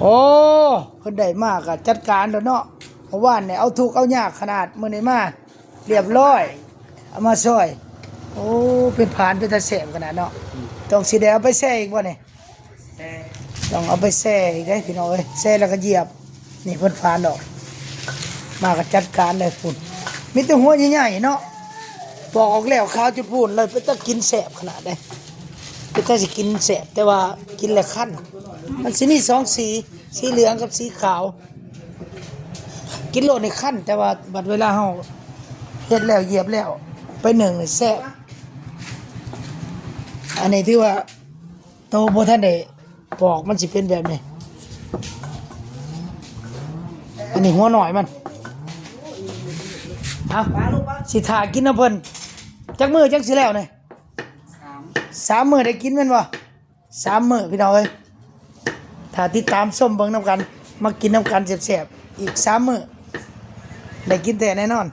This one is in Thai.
โอ้เพิ่นได้มากก็จัดการแล้วเนาะเพราะว่าเนี่ยเอาทุกข์เอายากขนาดมื้อนี้มาเรียบร้อยเอามาซอยโอ้เป็นผานเป็นตาแซ่บขนาดเนาะต้องสิได้เอาไปแช่อีกบ่เนี่ยต้องเอาไปแช่อีกได้พี่น้องเอ้ยแช่แล้วก็เหยียบนี่เพิ่นผานดอกมาก็จัดการเลยพุ่นมีแต่หัวใหญ่ๆเนาะปอกออกแล้วขาวจุดพูนเลยเป็นตากินแซ่บขนาดใดเป็นตาสิกินแซ่บแต่ว่ากินแล้วคันมันสิมีสองสีสีเหลืองกับสีขาวกินโลดในขั้นแต่ว่าบัดเวลาเฮาเฮ็ดแล้วเหยียบแล้วไปหนึ่งนี่แซ่บอันนี้ที่ว่าโตบ่ทันได้ปอกมันสิเป็นแบบนี้อันนี้หัวหน่อยมันเอาสิทากินน้ำเพิ่นจักมื้อจักสิแล้วนี่3 มื้อได้กินแม่นบ่3 มื้อพี่น้องเอ้ยถ้าติดตามส้มเบิ่งน้ำกันมากินน้ำกันแซ่บๆอีก3 มื้อได้กินแต่แน่นอน